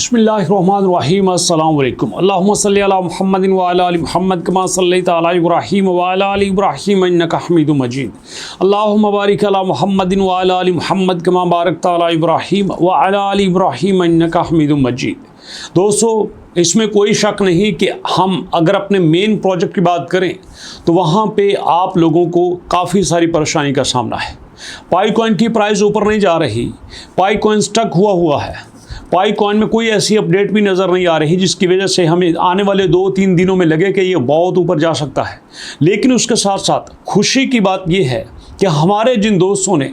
बिस्मिल्लाहिर्रहमानिर्रहीम अस्सलाम वालेकुम अल्लाहुम्मा सल्लि अला मुहम्मदिन व अला आलि मुहम्मद कमा सल्लैता अला इब्राहीम व अला आलि इब्राहीम इन्नका हमीदुम मजीद अल्लाहुम्मा बारिक अला मुहम्मदिन व अला आलि मुहम्मद कमा बारकता अला इब्राहीम व अला आलि इब्राहीम इन्नका हमीदुम मजीद। दोस्तों, इसमें कोई शक नहीं कि हम अगर अपने मेन प्रोजेक्ट की बात करें तो वहाँ पे आप लोगों को काफ़ी सारी परेशानी का सामना है। पाई कॉइन की प्राइस ऊपर नहीं जा रही, पाई कॉइन स्टक हुआ है। पाई कॉइन में कोई ऐसी अपडेट भी नज़र नहीं आ रही जिसकी वजह से हमें आने वाले 2-3 दिनों में लगे कि ये बहुत ऊपर जा सकता है। लेकिन उसके साथ साथ खुशी की बात यह है कि हमारे जिन दोस्तों ने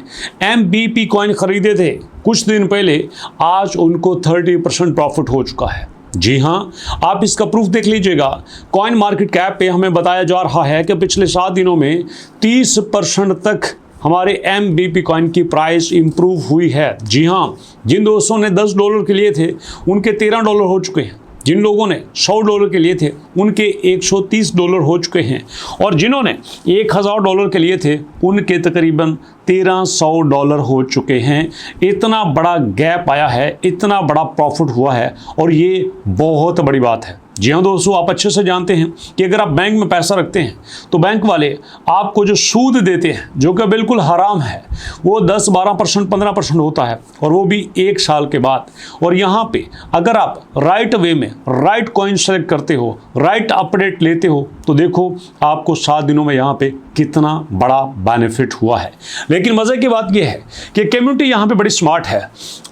MBP कॉइन ख़रीदे थे कुछ दिन पहले, आज उनको 30% प्रॉफिट हो चुका है। जी हाँ, आप इसका प्रूफ देख लीजिएगा। कॉइन मार्केट कैप पे हमें बताया जा रहा है कि पिछले 7 दिनों में 30% तक हमारे MBP कॉइन की प्राइस इंप्रूव हुई है। जी हाँ, जिन दोस्तों ने $10 के लिए थे उनके $13 हो चुके हैं। जिन लोगों ने $100 के लिए थे उनके $130 हो चुके हैं, और जिन्होंने $1000 के लिए थे उनके तकरीबन $1300 हो चुके हैं। इतना बड़ा गैप आया है, इतना बड़ा प्रॉफिट हुआ है, और ये बहुत बड़ी बात है। जी हाँ दोस्तों, आप अच्छे से जानते हैं कि अगर आप बैंक में पैसा रखते हैं तो बैंक वाले आपको जो सूद देते हैं, जो कि बिल्कुल हराम है, वो 10-12%, 15% होता है, और वो भी 1 साल के बाद। और यहाँ पे अगर आप राइट वे में राइट कॉइन सेलेक्ट करते हो, राइट अपडेट लेते हो, तो देखो आपको 7 दिनों में यहाँ पे कितना बड़ा बेनिफिट हुआ है। लेकिन मज़े की बात यह है कि कम्युनिटी यहाँ पे बड़ी स्मार्ट है।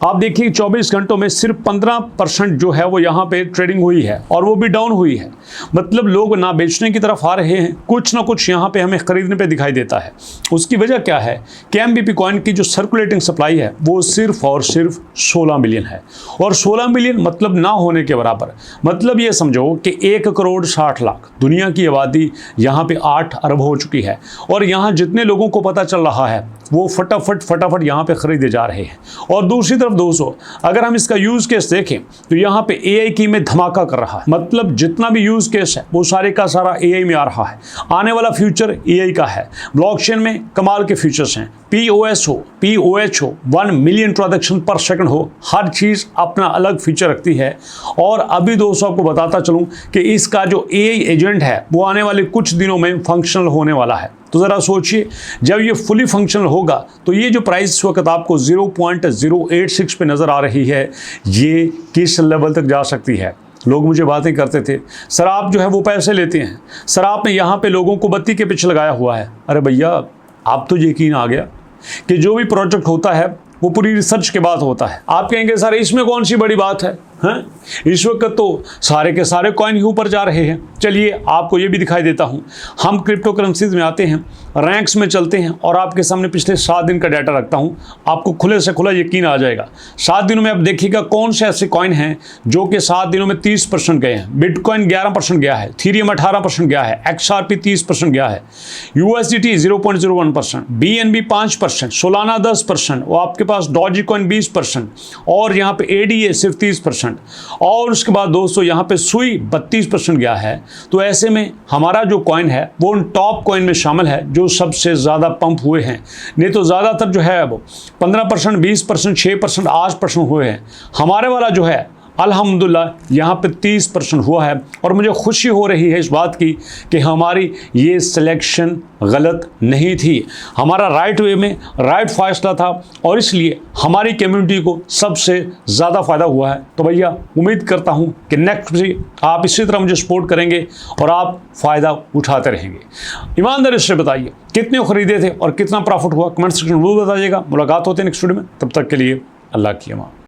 आप देखिए 24 घंटों में सिर्फ 15% जो है वो यहाँ पे ट्रेडिंग हुई है, और वो भी डाउन हुई है। मतलब लोग ना बेचने की तरफ आ रहे हैं, कुछ ना कुछ यहाँ पे हमें खरीदने पे दिखाई देता है। उसकी वजह क्या है कि MBP कॉइन की जो सर्कुलेटिंग सप्लाई है वो सिर्फ और सिर्फ 16 मिलियन है, और 16 मिलियन मतलब ना होने के बराबर। मतलब ये समझो कि 1,60,00,000 दुनिया की आबादी यहाँ पे 8 अरब हो चुकी है, और यहाँ जितने लोगों को पता चल रहा है वो फटाफट यहाँ पे खरीदे जा रहे हैं। और दूसरी तरफ दोस्तों, अगर हम इसका यूज़ केस देखें तो यहाँ पे AI की में धमाका कर रहा है। मतलब जितना भी यूज़ केस है वो सारे का सारा AI में आ रहा है। आने वाला फ्यूचर AI का है। ब्लॉकचेन में कमाल के फीचर्स हैं। POS हो, POH हो, 1 मिलियन ट्रांजैक्शन पर सेकंड हो, हर चीज़ अपना अलग फीचर रखती है। और अभी दोस्तों आपको बताता चलूँ कि इसका जो AI एजेंट है वो आने वाले कुछ दिनों में फंक्शनल होने वाला है। तो ज़रा सोचिए, जब ये फुली फंक्शनल होगा तो ये जो प्राइस इस वक्त आपको 0.086 पे नज़र आ रही है, ये किस लेवल तक जा सकती है। लोग मुझे बातें करते थे, सर आप जो है वो पैसे लेते हैं, सर आपने यहाँ पे लोगों को बत्ती के पीछे लगाया हुआ है। अरे भैया, आप तो यकीन आ गया कि जो भी प्रोजेक्ट होता है वो पूरी रिसर्च के बाद होता है। आप कहेंगे सर इसमें कौन सी बड़ी बात है, हैं? इस वक्त तो सारे के सारे कॉइन ही ऊपर जा रहे हैं। चलिए आपको ये भी दिखाई देता हूँ। हम क्रिप्टो करेंसीज में आते हैं, रैंक्स में चलते हैं, और आपके सामने पिछले 7 दिन का डाटा रखता हूँ। आपको खुले से खुला यकीन आ जाएगा। 7 दिनों में आप देखिएगा कौन से ऐसे कॉइन हैं जो कि 7 दिनों में 30% गए हैं। बिटकॉइन 11% गया है, थीरियम 18% गया है, XRP 30% गया है, USDT 0.01%, BNB 5%, सोलाना 10%, और आपके पास डॉजीकॉइन 20%, और यहाँ पे ADA सिर्फ 30%, और उसके बाद दोस्तों यहाँ पे सुई 32% गया है। तो ऐसे में हमारा जो कॉइन है वो उन टॉप कॉइन में शामिल है जो सबसे ज़्यादा पंप हुए हैं। नहीं तो ज़्यादातर जो है वो 15%, 20%, 6%, 8% हुए हैं। हमारे वाला जो है अल्हम्दुलिल्लाह यहाँ पे 30% हुआ है, और मुझे खुशी हो रही है इस बात की कि हमारी ये सिलेक्शन गलत नहीं थी। हमारा राइट वे में राइट फैसला था, और इसलिए हमारी कम्युनिटी को सबसे ज़्यादा फ़ायदा हुआ है। तो भैया उम्मीद करता हूँ कि नेक्स्ट भी आप इसी तरह मुझे सपोर्ट करेंगे और आप फ़ायदा उठाते रहेंगे। ईमानदारी से बताइए कितने खरीदे थे और कितना प्रॉफिट हुआ, कमेंट सेक्शन में बताइएगा। मुलाकात होते हैं नेक्स्ट वीडियो में, तब तक के लिए अल्लाह की अमान।